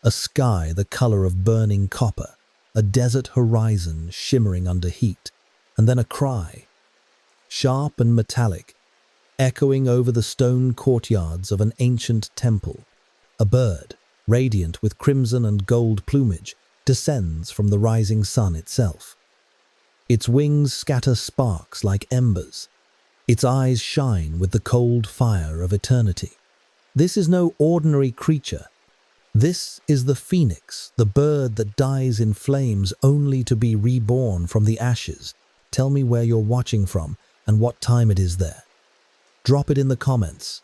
a sky the color of burning copper, a desert horizon shimmering under heat, and then a cry, sharp and metallic, echoing over the stone courtyards of an ancient temple. A bird, radiant with crimson and gold plumage, descends from the rising sun itself. Its wings scatter sparks like embers. Its eyes shine with the cold fire of eternity. This is no ordinary creature. This is the phoenix, the bird that dies in flames only to be reborn from the ashes. Tell me where you're watching from and what time it is there. Drop it in the comments.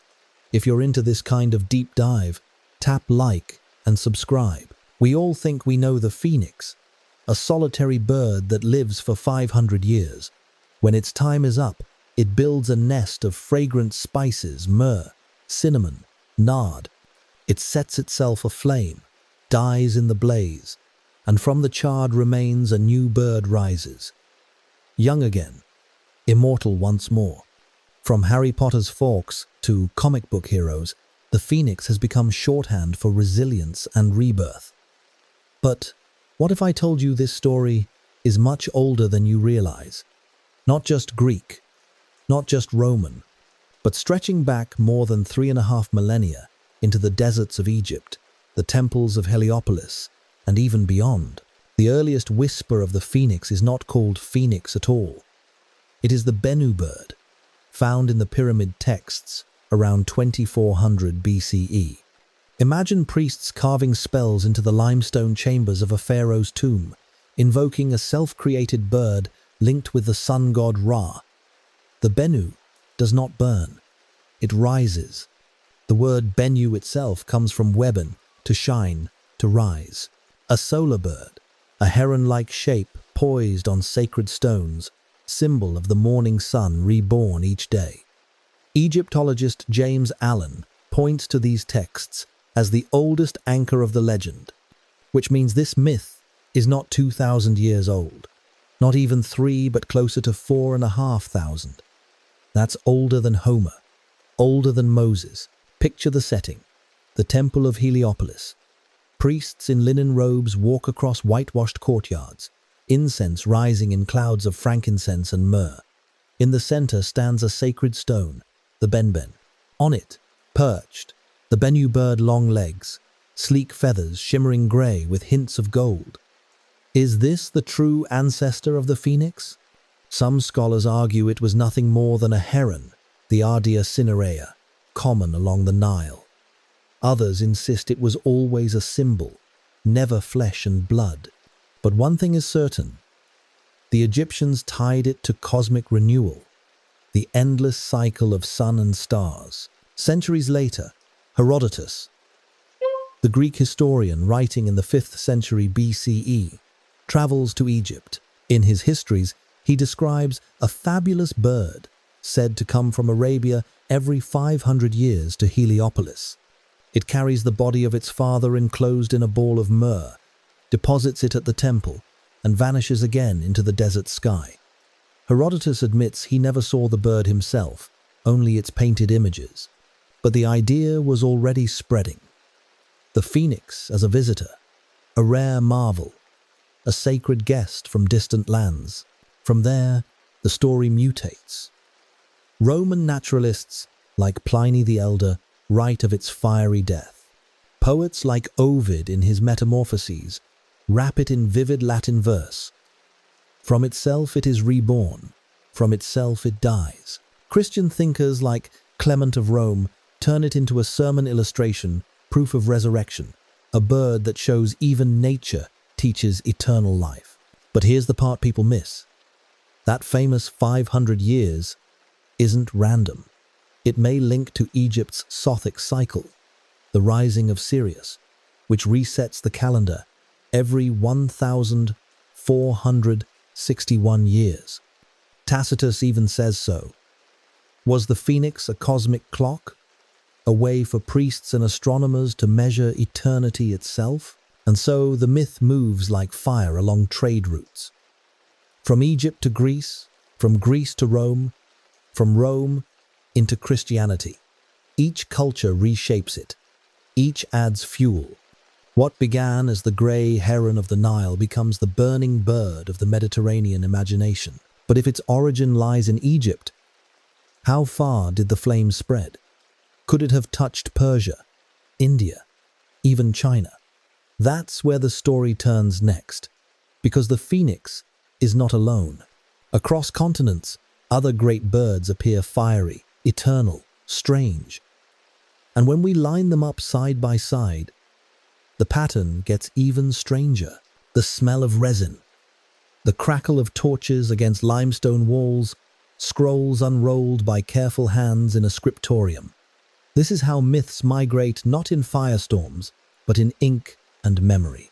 If you're into this kind of deep dive, tap like and subscribe. We all think we know the phoenix, a solitary bird that lives for 500 years. When its time is up, it builds a nest of fragrant spices, myrrh, cinnamon, nard. It sets itself aflame, dies in the blaze, and from the charred remains a new bird rises. Young again, immortal once more. From Harry Potter's forks to comic book heroes, the phoenix has become shorthand for resilience and rebirth. But what if I told you this story is much older than you realize? Not just Greek, not just Roman, but stretching back more than 3.5 millennia into the deserts of Egypt, the temples of Heliopolis, and even beyond. The earliest whisper of the phoenix is not called phoenix at all. It is the bennu bird, found in the pyramid texts around 2400 BCE. Imagine priests carving spells into the limestone chambers of a pharaoh's tomb, invoking a self-created bird linked with the sun god Ra. The bennu does not burn. It rises. The word bennu itself comes from weben, to shine, to rise. A solar bird, a heron-like shape poised on sacred stones, symbol of the morning sun reborn each day. Egyptologist James Allen points to these texts as the oldest anchor of the legend, which means this myth is not 2,000 years old, not even 3 but closer to 4,500. That's older than Homer, older than Moses. Picture the setting, the temple of Heliopolis. Priests in linen robes walk across whitewashed courtyards, incense rising in clouds of frankincense and myrrh. In the center stands a sacred stone, the benben. On it, perched, the bennu bird long legs, sleek feathers shimmering grey with hints of gold. Is this the true ancestor of the phoenix? Some scholars argue it was nothing more than a heron, the Ardea cinerea, common along the Nile. Others insist it was always a symbol, never flesh and blood. But one thing is certain. The Egyptians tied it to cosmic renewal, the endless cycle of sun and stars. Centuries later, Herodotus, the Greek historian writing in the 5th century BCE, travels to Egypt. In his histories, he describes a fabulous bird said to come from Arabia every 500 years to Heliopolis. It carries the body of its father enclosed in a ball of myrrh, deposits it at the temple, and vanishes again into the desert sky. Herodotus admits he never saw the bird himself, only its painted images. But the idea was already spreading. The phoenix as a visitor, a rare marvel, a sacred guest from distant lands. From there, the story mutates. Roman naturalists, like Pliny the Elder, write of its fiery death. Poets like Ovid in his Metamorphoses wrap it in vivid Latin verse. From itself it is reborn, from itself it dies. Christian thinkers like Clement of Rome turn it into a sermon illustration, proof of resurrection, a bird that shows even nature teaches eternal life. But here's the part people miss. That famous 500 years isn't random. It may link to Egypt's Sothic cycle, the rising of Sirius, which resets the calendar every 1,461 years. Tacitus even says so. Was the phoenix a cosmic clock? A way for priests and astronomers to measure eternity itself? And so the myth moves like fire along trade routes. From Egypt to Greece, from Greece to Rome, from Rome into Christianity. Each culture reshapes it. Each adds fuel. What began as the grey heron of the Nile becomes the burning bird of the Mediterranean imagination. But if its origin lies in Egypt, how far did the flame spread? Could it have touched Persia, India, even China? That's where the story turns next, because the phoenix is not alone. Across continents, other great birds appear fiery, eternal, strange. And when we line them up side by side, the pattern gets even stranger. The smell of resin, the crackle of torches against limestone walls, scrolls unrolled by careful hands in a scriptorium. This is how myths migrate not in firestorms, but in ink and memory.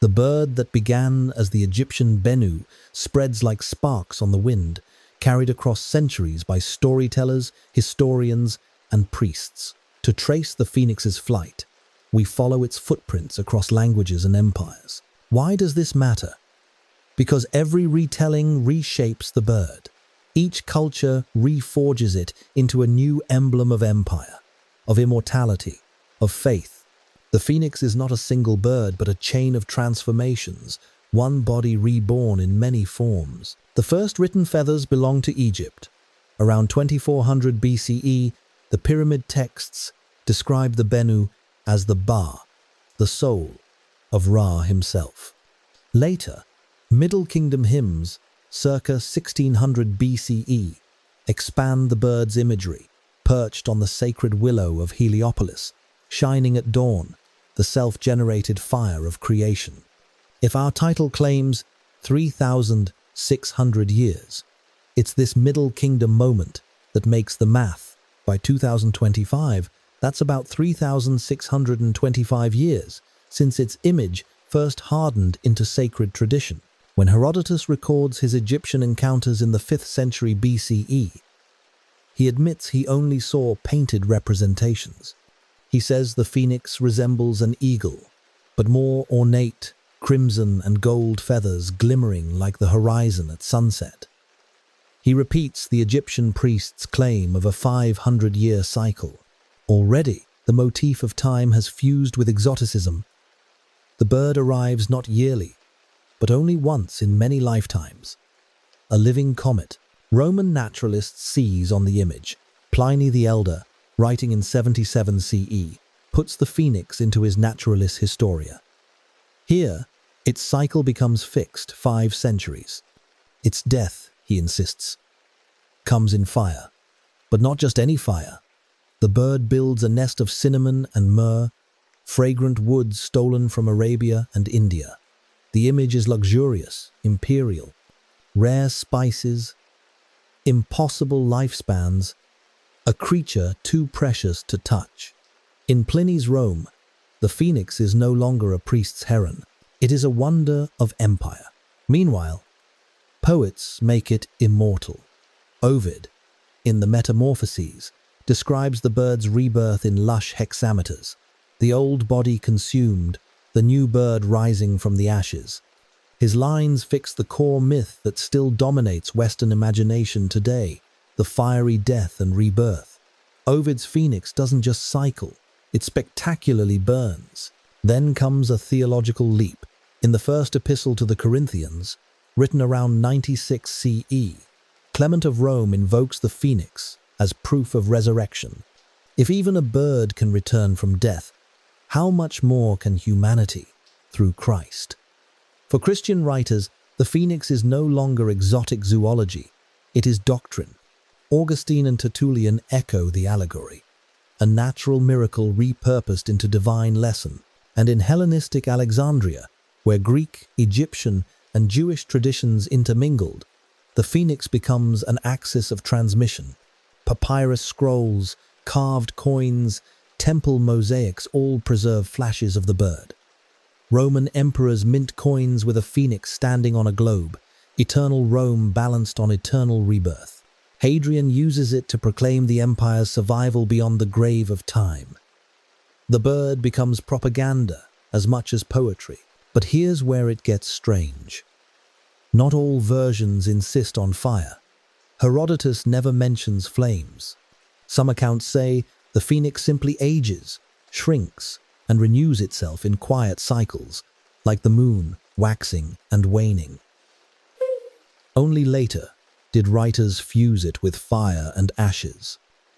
The bird that began as the Egyptian bennu spreads like sparks on the wind, carried across centuries by storytellers, historians, and priests. To trace the phoenix's flight, we follow its footprints across languages and empires. Why does this matter? Because every retelling reshapes the bird. Each culture reforges it into a new emblem of empire, of immortality, of faith. The phoenix is not a single bird, but a chain of transformations, one body reborn in many forms. The first written feathers belong to Egypt. Around 2400 BCE, the pyramid texts describe the bennu as the Ba, the soul of Ra himself. Later, Middle Kingdom hymns, circa 1600 BCE, expand the bird's imagery, perched on the sacred willow of Heliopolis, shining at dawn, the self-generated fire of creation. If our title claims 3,600 years, it's this Middle Kingdom moment that makes the math. By 2025, that's about 3,625 years since its image first hardened into sacred tradition. When Herodotus records his Egyptian encounters in the 5th century BCE, he admits he only saw painted representations. He says the phoenix resembles an eagle, but more ornate, crimson and gold feathers glimmering like the horizon at sunset. He repeats the Egyptian priest's claim of a 500-year cycle. Already, the motif of time has fused with exoticism. The bird arrives not yearly, but only once in many lifetimes. A living comet. Roman naturalists seize on the image. Pliny the Elder, writing in 77 CE, puts the phoenix into his Naturalis Historia. Here, its cycle becomes fixed 5 centuries. Its death, he insists, comes in fire. But not just any fire. The bird builds a nest of cinnamon and myrrh, fragrant woods stolen from Arabia and India. The image is luxurious, imperial, rare spices, impossible lifespans, a creature too precious to touch. In Pliny's Rome, the phoenix is no longer a priest's heron. It is a wonder of empire. Meanwhile, poets make it immortal. Ovid, in the Metamorphoses, describes the bird's rebirth in lush hexameters, the old body consumed, the new bird rising from the ashes. His lines fix the core myth that still dominates Western imagination today, the fiery death and rebirth. Ovid's phoenix doesn't just cycle, it spectacularly burns. Then comes a theological leap. In the first epistle to the Corinthians, written around 96 CE, Clement of Rome invokes the phoenix as proof of resurrection. If even a bird can return from death, how much more can humanity through Christ? For Christian writers, the phoenix is no longer exotic zoology, it is doctrine. Augustine and Tertullian echo the allegory, a natural miracle repurposed into divine lesson. And in Hellenistic Alexandria, where Greek, Egyptian, and Jewish traditions intermingled, the phoenix becomes an axis of transmission. Papyrus scrolls, carved coins, temple mosaics all preserve flashes of the bird. Roman emperors mint coins with a phoenix standing on a globe, eternal Rome balanced on eternal rebirth. Hadrian uses it to proclaim the empire's survival beyond the grave of time. The bird becomes propaganda as much as poetry. But here's where it gets strange. Not all versions insist on fire. Herodotus never mentions flames. Some accounts say the phoenix simply ages, shrinks, and renews itself in quiet cycles, like the moon, waxing and waning. Only later did writers fuse it with fire and ashes,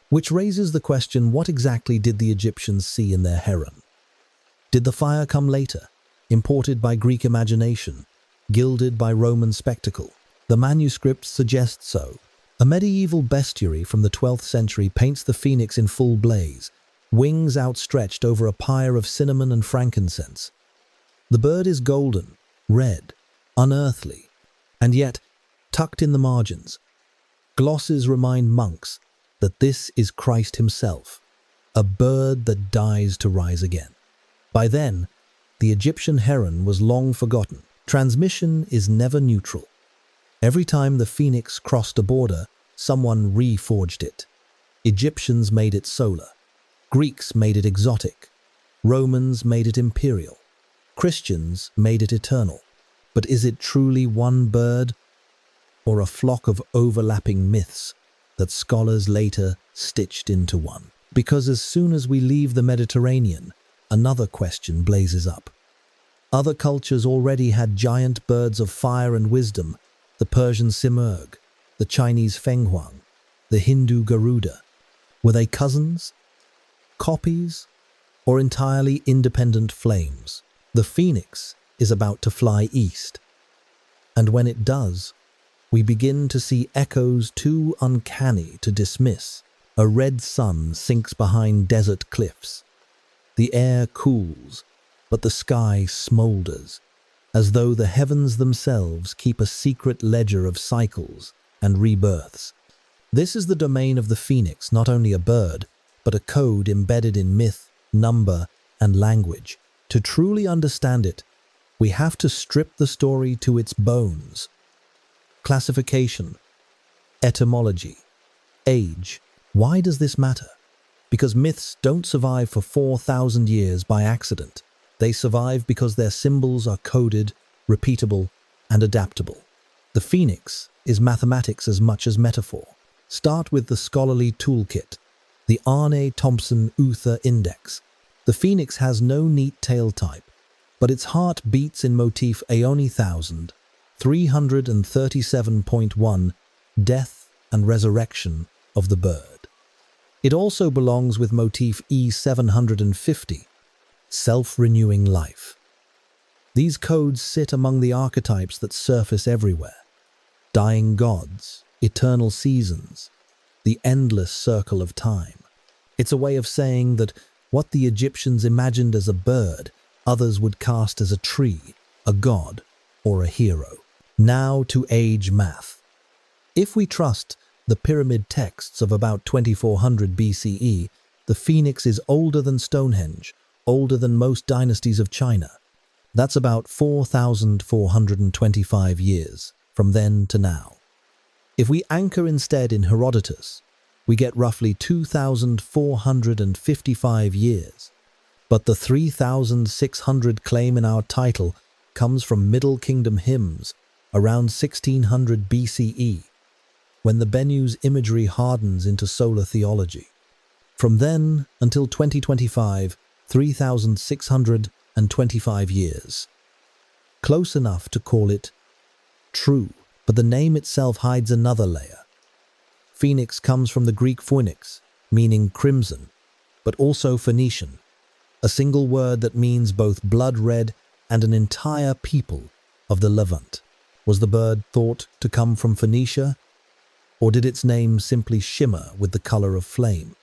which raises the question, what exactly did the Egyptians see in their heron? Did the fire come later, imported by Greek imagination, gilded by Roman spectacle? The manuscripts suggest so. A medieval bestiary from the 12th century paints the phoenix in full blaze, wings outstretched over a pyre of cinnamon and frankincense. The bird is golden, red, unearthly, and yet, tucked in the margins, glosses remind monks that this is Christ himself, a bird that dies to rise again. By then, the Egyptian heron was long forgotten. Transmission is never neutral. Every time the phoenix crossed a border, someone reforged it. Egyptians made it solar. Greeks made it exotic. Romans made it imperial. Christians made it eternal. But is it truly one bird, or a flock of overlapping myths that scholars later stitched into one? Because as soon as we leave the Mediterranean, another question blazes up. Other cultures already had giant birds of fire and wisdom: the Persian simurgh, the Chinese fenghuang, the Hindu garuda. Were they cousins, copies, or entirely independent flames? The phoenix is about to fly east, and when it does, we begin to see echoes too uncanny to dismiss. A red sun sinks behind desert cliffs. The air cools, but the sky smolders, as though the heavens themselves keep a secret ledger of cycles and rebirths. This is the domain of the phoenix, not only a bird, but a code embedded in myth, number, and language. To truly understand it, we have to strip the story to its bones. Classification, etymology, age. Why does this matter? Because myths don't survive for 4,000 years by accident. They survive because their symbols are coded, repeatable, and adaptable. The phoenix is mathematics as much as metaphor. Start with the scholarly toolkit, the Arne Thompson Uther Index. The phoenix has no neat tail type, but its heart beats in motif Aeoni 1000, 337.1, death and resurrection of the bird. It also belongs with motif E750, self-renewing life. These codes sit among the archetypes that surface everywhere: dying gods, eternal seasons, the endless circle of time. It's a way of saying that what the Egyptians imagined as a bird, others would cast as a tree, a god, or a hero. Now to age math. If we trust the pyramid texts of about 2400 BCE, the phoenix is older than Stonehenge, older than most dynasties of China. That's about 4,425 years, from then to now. If we anchor instead in Herodotus, we get roughly 2,455 years. But the 3,600 claim in our title comes from Middle Kingdom hymns around 1600 BCE, when the bennu's imagery hardens into solar theology. From then until 2025, 3,625 years. Close enough to call it true, but the name itself hides another layer. Phoenix comes from the Greek phoenix, meaning crimson, but also Phoenician, a single word that means both blood red and an entire people of the Levant. Was the bird thought to come from Phoenicia, or did its name simply shimmer with the color of flame?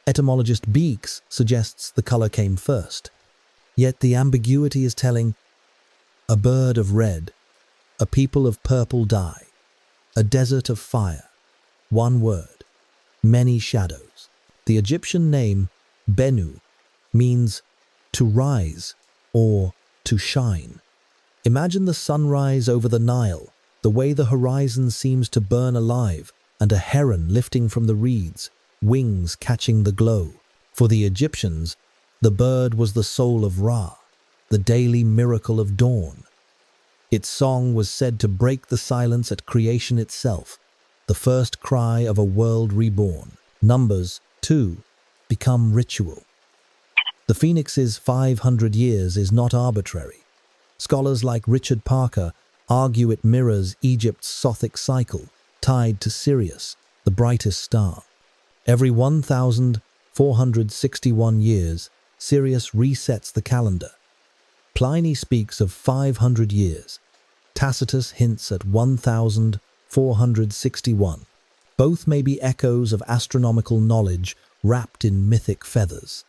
Etymologist Beeks suggests the color came first. Yet the ambiguity is telling: a bird of red, a people of purple dye, a desert of fire, one word, many shadows. The Egyptian name, bennu, means to rise or to shine. Imagine the sunrise over the Nile, the way the horizon seems to burn alive, and a heron lifting from the reeds, wings catching the glow. For the Egyptians, the bird was the soul of Ra, the daily miracle of dawn. Its song was said to break the silence at creation itself, the first cry of a world reborn. Numbers, too, become ritual. The phoenix's 500 years is not arbitrary. Scholars like Richard Parker argue it mirrors Egypt's Sothic cycle, tied to Sirius, the brightest star. Every 1,461 years, Sirius resets the calendar. Pliny speaks of 500 years. Tacitus hints at 1,461. Both may be echoes of astronomical knowledge wrapped in mythic feathers.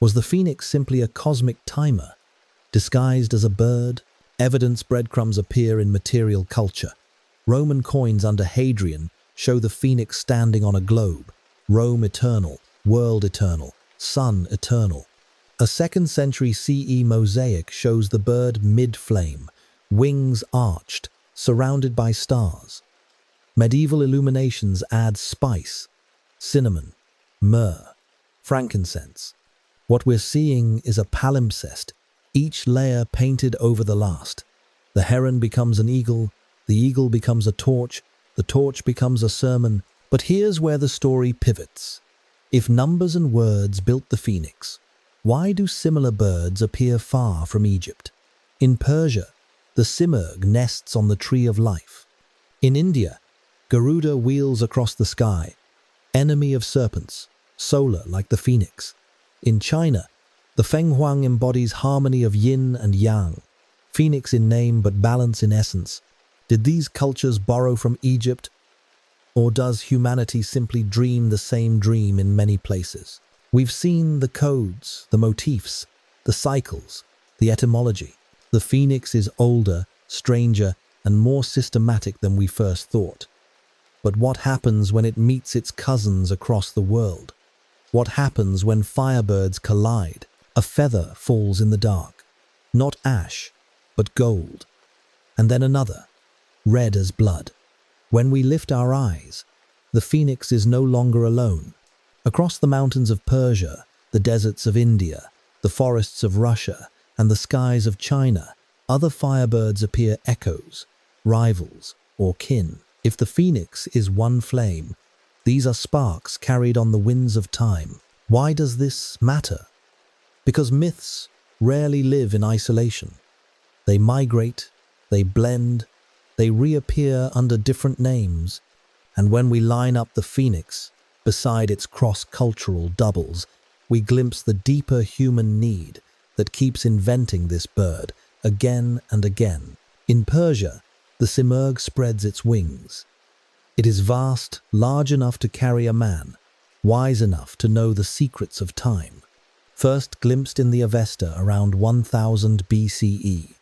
Was the phoenix simply a cosmic timer, disguised as a bird? Evidence breadcrumbs appear in material culture. Roman coins under Hadrian show the phoenix standing on a globe. Rome eternal, world eternal, sun eternal. A 2nd century CE mosaic shows the bird mid-flame, wings arched, surrounded by stars. Medieval illuminations add spice, cinnamon, myrrh, frankincense. What we're seeing is a palimpsest, each layer painted over the last. The heron becomes an eagle, the eagle becomes a torch, the torch becomes a sermon. But here's where the story pivots. If numbers and words built the phoenix, why do similar birds appear far from Egypt? In Persia, the simurgh nests on the tree of life. In India, Garuda wheels across the sky, enemy of serpents, solar like the phoenix. In China, the fenghuang embodies harmony of yin and yang, phoenix in name but balance in essence. Did these cultures borrow from Egypt, or does humanity simply dream the same dream in many places? We've seen the codes, the motifs, the cycles, the etymology. The phoenix is older, stranger, and more systematic than we first thought. But what happens when it meets its cousins across the world? What happens when firebirds collide? A feather falls in the dark, not ash, but gold. And then another, red as blood. When we lift our eyes, the phoenix is no longer alone. Across the mountains of Persia, the deserts of India, the forests of Russia, and the skies of China, other firebirds appear echoes, rivals, or kin. If the phoenix is one flame, these are sparks carried on the winds of time. Why does this matter? Because myths rarely live in isolation. They migrate, they blend, they reappear under different names, and when we line up the phoenix beside its cross-cultural doubles, we glimpse the deeper human need that keeps inventing this bird again and again. In Persia, the simurgh spreads its wings. It is vast, large enough to carry a man, wise enough to know the secrets of time. First glimpsed in the Avesta around 1000 BCE.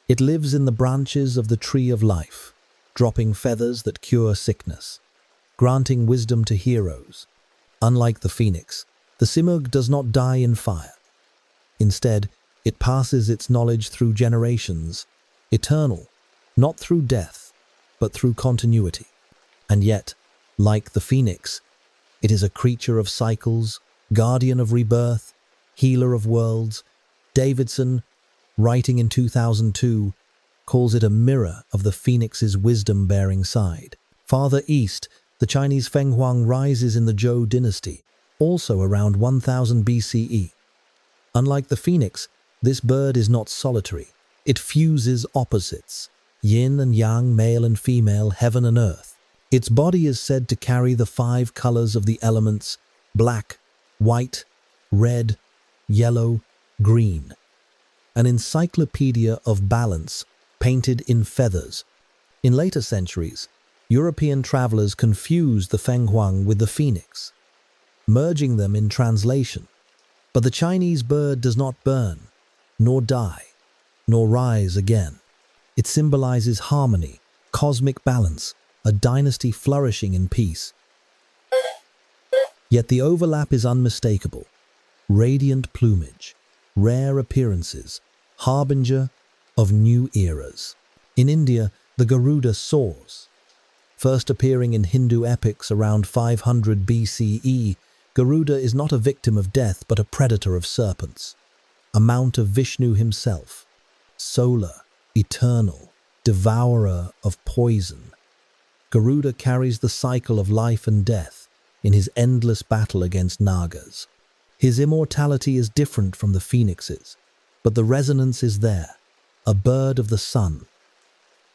It lives in the branches of the tree of life, dropping feathers that cure sickness, granting wisdom to heroes. Unlike the phoenix, the simurgh does not die in fire. Instead, it passes its knowledge through generations, eternal, not through death, but through continuity. And yet, like the phoenix, it is a creature of cycles, guardian of rebirth, healer of worlds. Davidson, writing in 2002, calls it a mirror of the phoenix's wisdom-bearing side. Farther east, the Chinese fenghuang rises in the Zhou dynasty, also around 1000 BCE. Unlike the phoenix, this bird is not solitary. It fuses opposites, yin and yang, male and female, heaven and earth. Its body is said to carry the 5 colors of the elements: black, white, red, yellow, green. An encyclopedia of balance painted in feathers. In later centuries, European travelers confused the fenghuang with the phoenix, merging them in translation. But the Chinese bird does not burn, nor die, nor rise again. It symbolizes harmony, cosmic balance, a dynasty flourishing in peace. Yet the overlap is unmistakable. Radiant plumage, rare appearances, harbinger of new eras. In India, the Garuda soars. First appearing in Hindu epics around 500 BCE, Garuda is not a victim of death but a predator of serpents, a mount of Vishnu himself, solar, eternal, devourer of poison. Garuda carries the cycle of life and death in his endless battle against Nagas. His immortality is different from the phoenix's, but the resonance is there. A bird of the sun,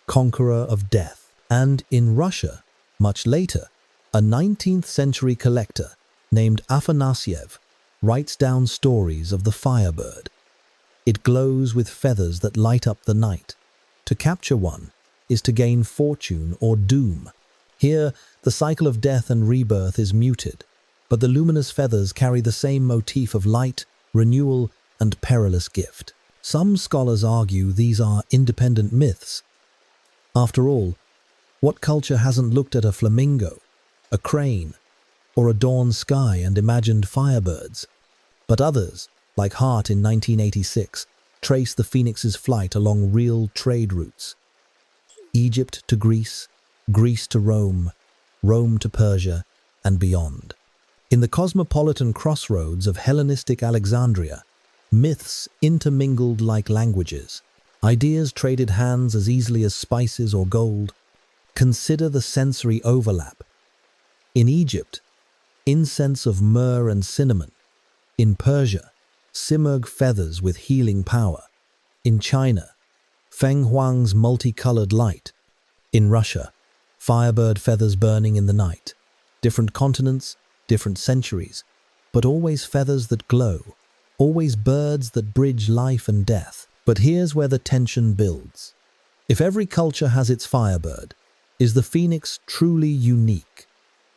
conqueror of death. And in Russia, much later, a 19th century collector named Afanasyev writes down stories of the firebird. It glows with feathers that light up the night. To capture one is to gain fortune or doom. Here, the cycle of death and rebirth is muted, but the luminous feathers carry the same motif of light, renewal, and perilous gift. Some scholars argue these are independent myths. After all, what culture hasn't looked at a flamingo, a crane, or a dawn sky and imagined firebirds? But others, like Hart in 1986, trace the phoenix's flight along real trade routes. Egypt to Greece, Greece to Rome, Rome to Persia, and beyond. In the cosmopolitan crossroads of Hellenistic Alexandria, myths intermingled like languages. Ideas traded hands as easily as spices or gold. Consider the sensory overlap. In Egypt, incense of myrrh and cinnamon. In Persia, simurgh feathers with healing power. In China, feng huang's multicolored light. In Russia, firebird feathers burning in the night. Different continents, different centuries, but always feathers that glow. Always birds that bridge life and death. But here's where the tension builds. If every culture has its firebird, is the phoenix truly unique?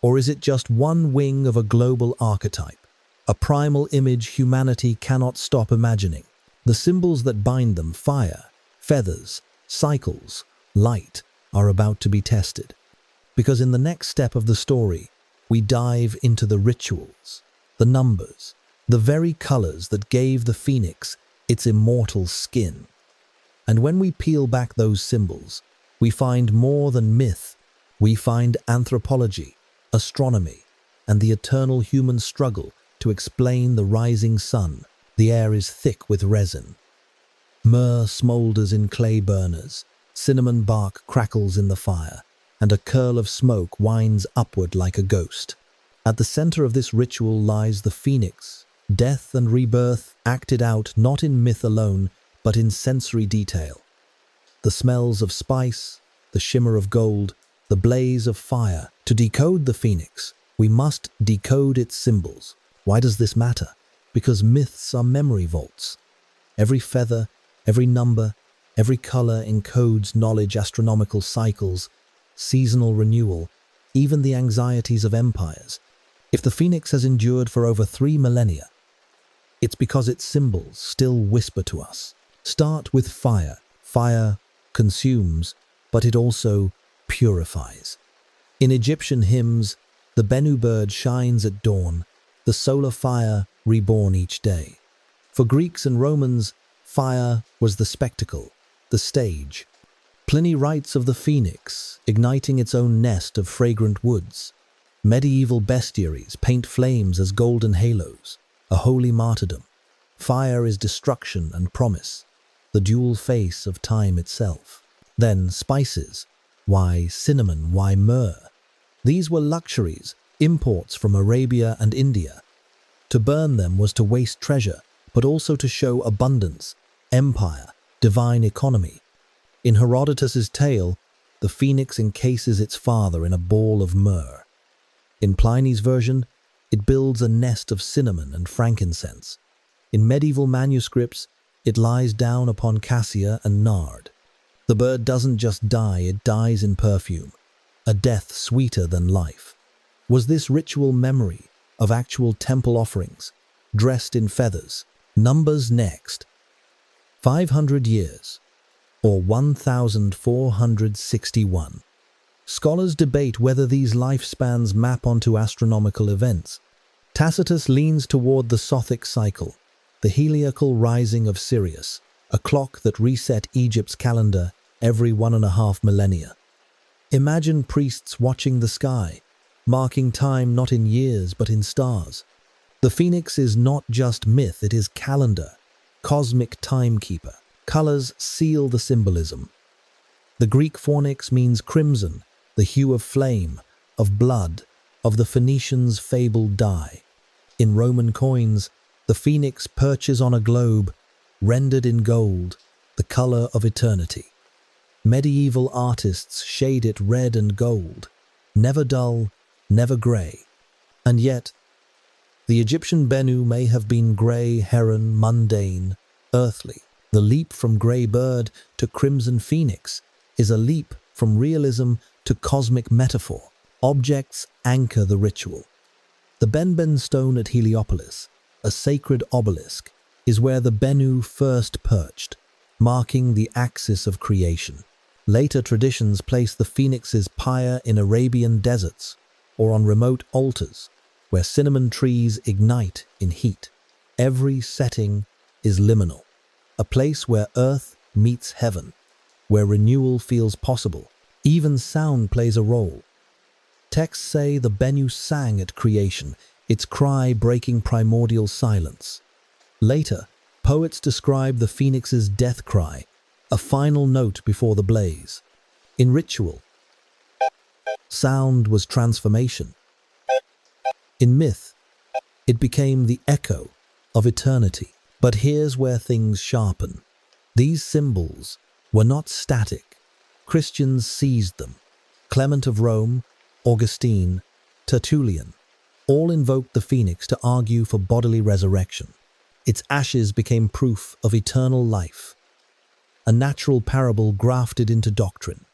Or is it just one wing of a global archetype? A primal image humanity cannot stop imagining. The symbols that bind them, fire, feathers, cycles, light, are about to be tested. Because in the next step of the story, we dive into the rituals, the numbers, the very colors that gave the phoenix its immortal skin. And when we peel back those symbols, we find more than myth. We find anthropology, astronomy, and the eternal human struggle to explain the rising sun. The air is thick with resin. Myrrh smolders in clay burners, cinnamon bark crackles in the fire, and a curl of smoke winds upward like a ghost. At the center of this ritual lies the phoenix, death and rebirth acted out not in myth alone, but in sensory detail. The smells of spice, the shimmer of gold, the blaze of fire. To decode the phoenix, we must decode its symbols. Why does this matter? Because myths are memory vaults. Every feather, every number, every color encodes knowledge, astronomical cycles, seasonal renewal, even the anxieties of empires. If the phoenix has endured for over 3 millennia, it's because its symbols still whisper to us. Start with fire. Fire consumes, but it also purifies. In Egyptian hymns, the bennu bird shines at dawn, the solar fire reborn each day. For Greeks and Romans, fire was the spectacle, the stage. Pliny writes of the phoenix, igniting its own nest of fragrant woods. Medieval bestiaries paint flames as golden halos, a holy martyrdom. Fire is destruction and promise, the dual face of time itself. Then spices. Why cinnamon? Why myrrh? These were luxuries, imports from Arabia and India. To burn them was to waste treasure, but also to show abundance, empire, divine economy. In Herodotus's tale, the phoenix encases its father in a ball of myrrh. In Pliny's version, it builds a nest of cinnamon and frankincense. In medieval manuscripts, it lies down upon cassia and nard. The bird doesn't just die, it dies in perfume, a death sweeter than life. Was this ritual memory of actual temple offerings, dressed in feathers? Numbers next. 500 years, or 1461. Scholars debate whether these lifespans map onto astronomical events. Tacitus leans toward the Sothic cycle, the heliacal rising of Sirius, a clock that reset Egypt's calendar every 1.5 millennia. Imagine priests watching the sky, marking time not in years but in stars. The phoenix is not just myth, it is calendar, cosmic timekeeper. Colors seal the symbolism. The Greek phoenix means crimson, the hue of flame, of blood, of the Phoenicians' fabled dye. In Roman coins, The phoenix perches on a globe, rendered in gold, the color of eternity. Medieval artists shade it red and gold, never dull, never grey. And yet, the Egyptian bennu may have been grey heron, mundane, earthly. The leap from grey bird to crimson phoenix is a leap from realism to cosmic metaphor. Objects anchor the ritual. The Benben stone at Heliopolis, a sacred obelisk, is where the bennu first perched, marking the axis of creation. Later traditions place the phoenix's pyre in Arabian deserts or on remote altars where cinnamon trees ignite in heat. Every setting is liminal, a place where earth meets heaven, where renewal feels possible. Even sound plays a role. Texts say the bennu sang at creation, its cry breaking primordial silence. Later, poets describe the phoenix's death cry, a final note before the blaze. In ritual, sound was transformation. In myth, it became the echo of eternity. But here's where things sharpen. These symbols were not static. Christians seized them. Clement of Rome, Augustine, Tertullian, all invoked the phoenix to argue for bodily resurrection. Its ashes became proof of eternal life, a natural parable grafted into doctrine.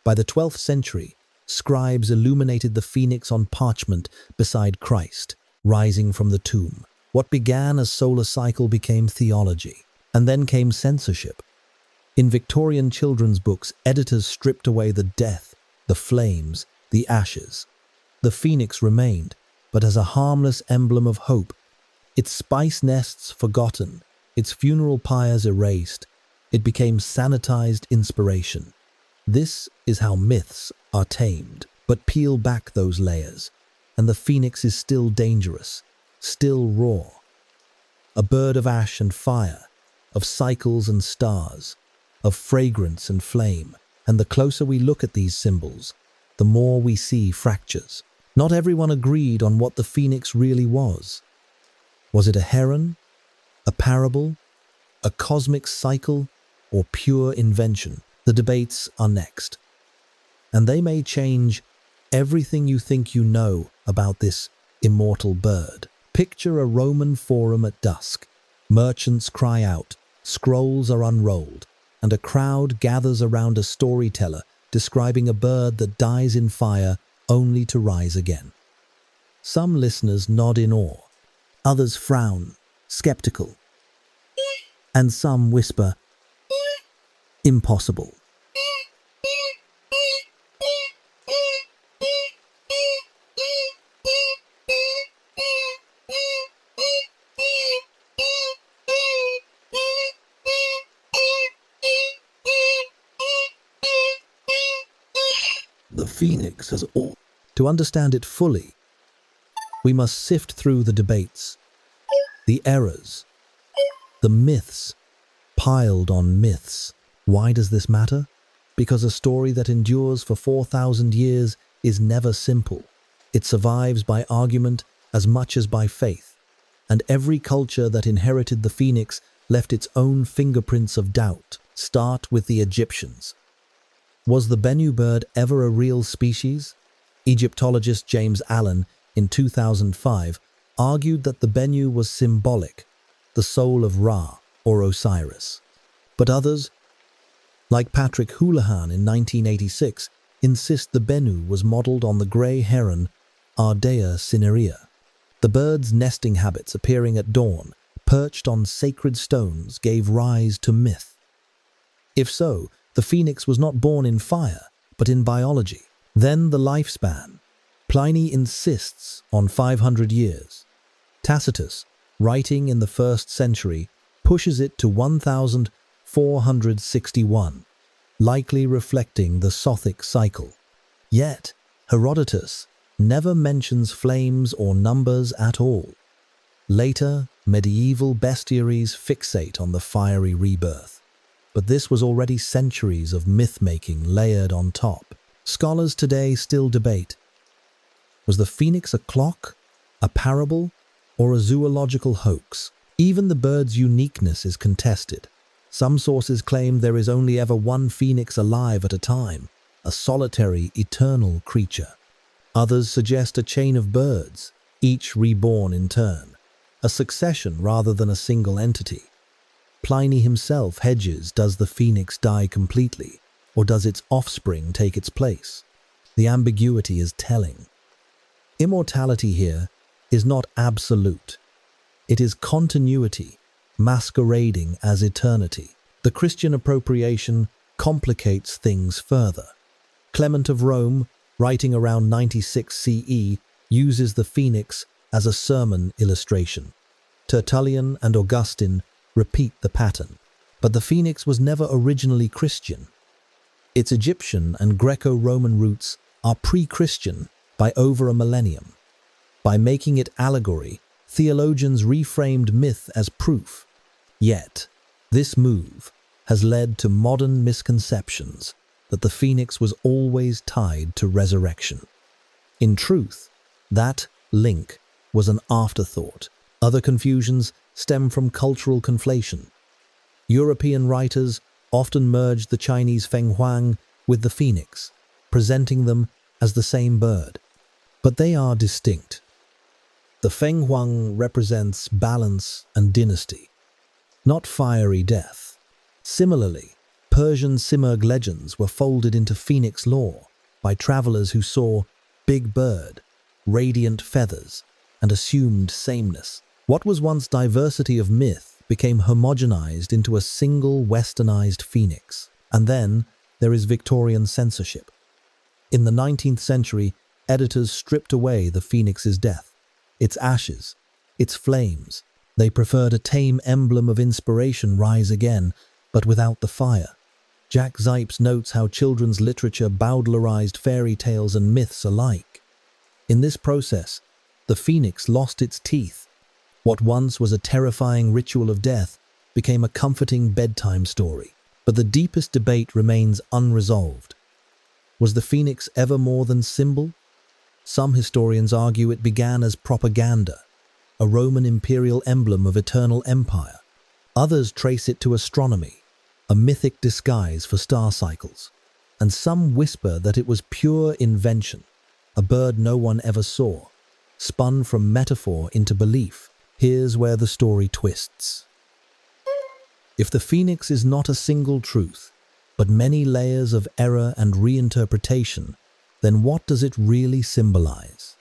By the 12th century, scribes illuminated the phoenix on parchment beside Christ, rising from the tomb. What began as solar cycle became theology, and then came censorship. In Victorian children's books, editors stripped away the death, the flames, the ashes. The phoenix remained, but as a harmless emblem of hope. Its spice nests forgotten, its funeral pyres erased. It became sanitized inspiration. This is how myths are tamed. But peel back those layers, and the phoenix is still dangerous, still raw. A bird of ash and fire, of cycles and stars, of fragrance and flame. And the closer we look at these symbols, the more we see fractures. Not everyone agreed on what the phoenix really was. Was it a heron, a parable, a cosmic cycle, or pure invention? The debates are next. And they may change everything you think you know about this immortal bird. Picture a Roman forum at dusk. Merchants cry out, scrolls are unrolled, and a crowd gathers around a storyteller describing a bird that dies in fire only to rise again. Some listeners nod in awe, others frown, skeptical, and some whisper, impossible. The phoenix has all. To understand it fully, we must sift through the debates, the errors, the myths, piled on myths. Why does this matter? Because a story that endures for 4,000 years is never simple. It survives by argument as much as by faith, and every culture that inherited the phoenix left its own fingerprints of doubt. Start with the Egyptians. Was the bennu bird ever a real species? Egyptologist James Allen, in 2005, argued that the bennu was symbolic, the soul of Ra or Osiris. But others, like Patrick Houlihan in 1986, insist the bennu was modeled on the grey heron Ardea cinerea. The bird's nesting habits appearing at dawn, perched on sacred stones, gave rise to myth. If so, the phoenix was not born in fire, but in biology. Then the lifespan. Pliny insists on 500 years. Tacitus, writing in the 1st century, pushes it to 1,461, likely reflecting the Sothic cycle. Yet, Herodotus never mentions flames or numbers at all. Later, medieval bestiaries fixate on the fiery rebirth. But this was already centuries of myth-making layered on top. Scholars today still debate. Was the phoenix a clock, a parable, or a zoological hoax. Even the bird's uniqueness is contested. Some sources claim there is only ever one phoenix alive at a time, a solitary, eternal creature. Others suggest a chain of birds, each reborn in turn, a succession rather than a single entity. Pliny himself hedges, does the phoenix die completely, or does its offspring take its place? The ambiguity is telling. Immortality here is not absolute. It is continuity, masquerading as eternity. The Christian appropriation complicates things further. Clement of Rome, writing around 96 CE, uses the phoenix as a sermon illustration. Tertullian and Augustine repeat the pattern, but the phoenix was never originally Christian. Its Egyptian and Greco-Roman roots are pre-Christian by over a millennium. By making it allegory, theologians reframed myth as proof. Yet, this move has led to modern misconceptions that the phoenix was always tied to resurrection. In truth, that link was an afterthought. Other confusions stem from cultural conflation. European writers often merged the Chinese feng huang with the phoenix, presenting them as the same bird. But they are distinct. The feng huang represents balance and dynasty, not fiery death. Similarly, Persian Simurgh legends were folded into phoenix lore by travelers who saw big bird, radiant feathers, and assumed sameness. What was once diversity of myth became homogenized into a single westernized phoenix. And then there is Victorian censorship. In the 19th century, editors stripped away the phoenix's death, its ashes, its flames. They preferred a tame emblem of inspiration rise again, but without the fire. Jack Zipes notes how children's literature bowdlerized fairy tales and myths alike. In this process, the phoenix lost its teeth. What once was a terrifying ritual of death became a comforting bedtime story. But the deepest debate remains unresolved. Was the phoenix ever more than symbol? Some historians argue it began as propaganda, a Roman imperial emblem of eternal empire. Others trace it to astronomy, a mythic disguise for star cycles. And some whisper that it was pure invention, a bird no one ever saw, spun from metaphor into belief. Here's where the story twists. If the phoenix is not a single truth, but many layers of error and reinterpretation, then what does it really symbolize?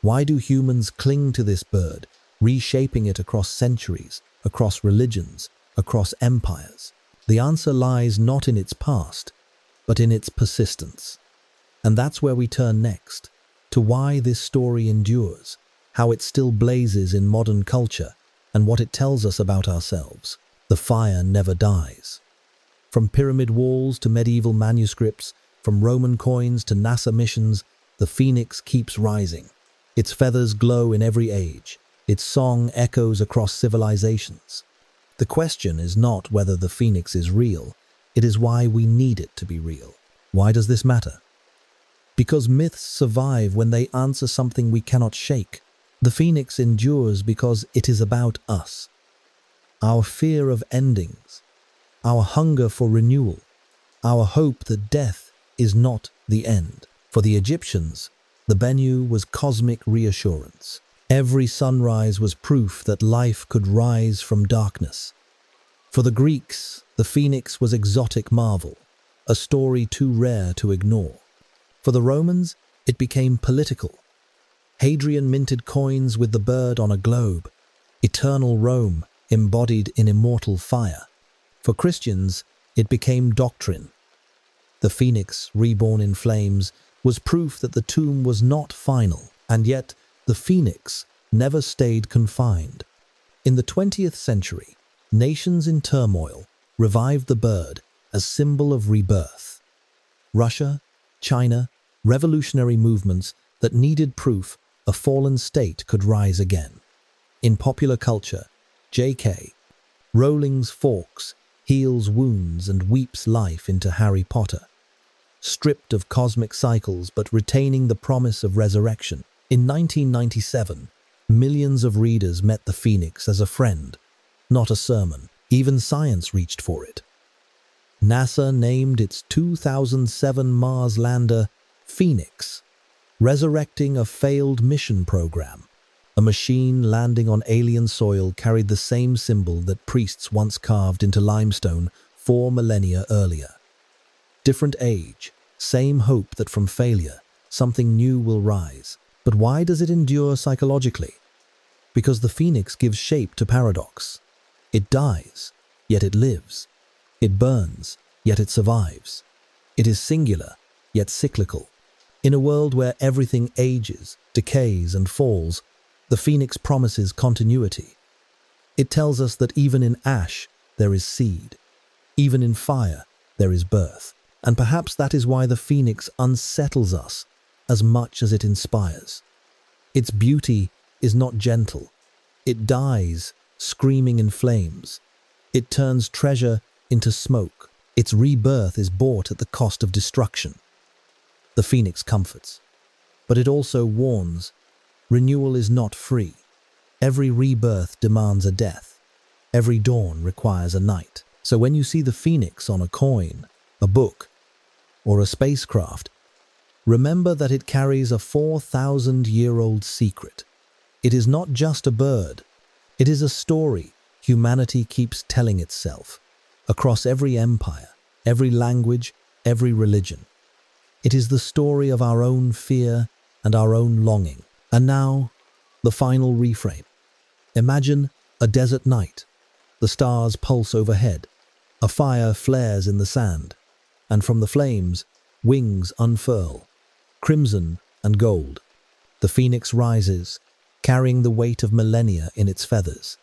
Why do humans cling to this bird, reshaping it across centuries, across religions, across empires? The answer lies not in its past, but in its persistence. And that's where we turn next, to why this story endures, how it still blazes in modern culture, and what it tells us about ourselves. The fire never dies. From pyramid walls to medieval manuscripts, from Roman coins to NASA missions, the phoenix keeps rising. Its feathers glow in every age. Its song echoes across civilizations. The question is not whether the phoenix is real, it is why we need it to be real. Why does this matter? Because myths survive when they answer something we cannot shake. The phoenix endures because it is about us. Our fear of endings, our hunger for renewal, our hope that death is not the end. For the Egyptians, the bennu was cosmic reassurance. Every sunrise was proof that life could rise from darkness. For the Greeks, the phoenix was exotic marvel, a story too rare to ignore. For the Romans, it became political. Hadrian minted coins with the bird on a globe, eternal Rome embodied in immortal fire. For Christians, it became doctrine. The phoenix, reborn in flames, was proof that the tomb was not final, and yet the phoenix never stayed confined. In the 20th century, nations in turmoil revived the bird as symbol of rebirth. Russia, China, revolutionary movements that needed proof a fallen state could rise again. In popular culture, J.K. Rowling's Fawkes heals wounds and weeps life into Harry Potter, stripped of cosmic cycles but retaining the promise of resurrection. In 1997, Millions of readers met the phoenix as a friend, not a sermon. Even science reached for it. NASA named its 2007 Mars lander Phoenix, resurrecting a failed mission program. A machine landing on alien soil carried the same symbol that priests once carved into limestone 4 millennia earlier. Different age, same hope that from failure, something new will rise. But why does it endure psychologically? Because the phoenix gives shape to paradox. It dies, yet it lives. It burns, yet it survives. It is singular, yet cyclical. In a world where everything ages, decays, and falls, the phoenix promises continuity. It tells us that even in ash, there is seed. Even in fire, there is birth. And perhaps that is why the phoenix unsettles us as much as it inspires. Its beauty is not gentle. It dies, screaming in flames. It turns treasure into smoke. Its rebirth is bought at the cost of destruction. The phoenix comforts, but it also warns. Renewal is not free. Every rebirth demands a death. Every dawn requires a night. So when you see the phoenix on a coin, a book, or a spacecraft, remember that it carries a 4,000-year-old secret. It is not just a bird. It is a story humanity keeps telling itself across every empire, every language, every religion. It is the story of our own fear and our own longing. And now, the final reframe. Imagine a desert night. The stars pulse overhead. A fire flares in the sand. And from the flames, wings unfurl, crimson and gold. The phoenix rises, carrying the weight of millennia in its feathers.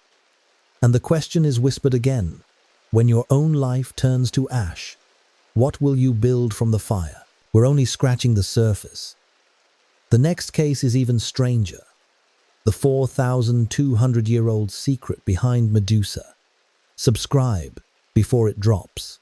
And the question is whispered again. When your own life turns to ash, what will you build from the fire? We're only scratching the surface. The next case is even stranger. The 4,200-year-old secret behind Medusa. Subscribe before it drops.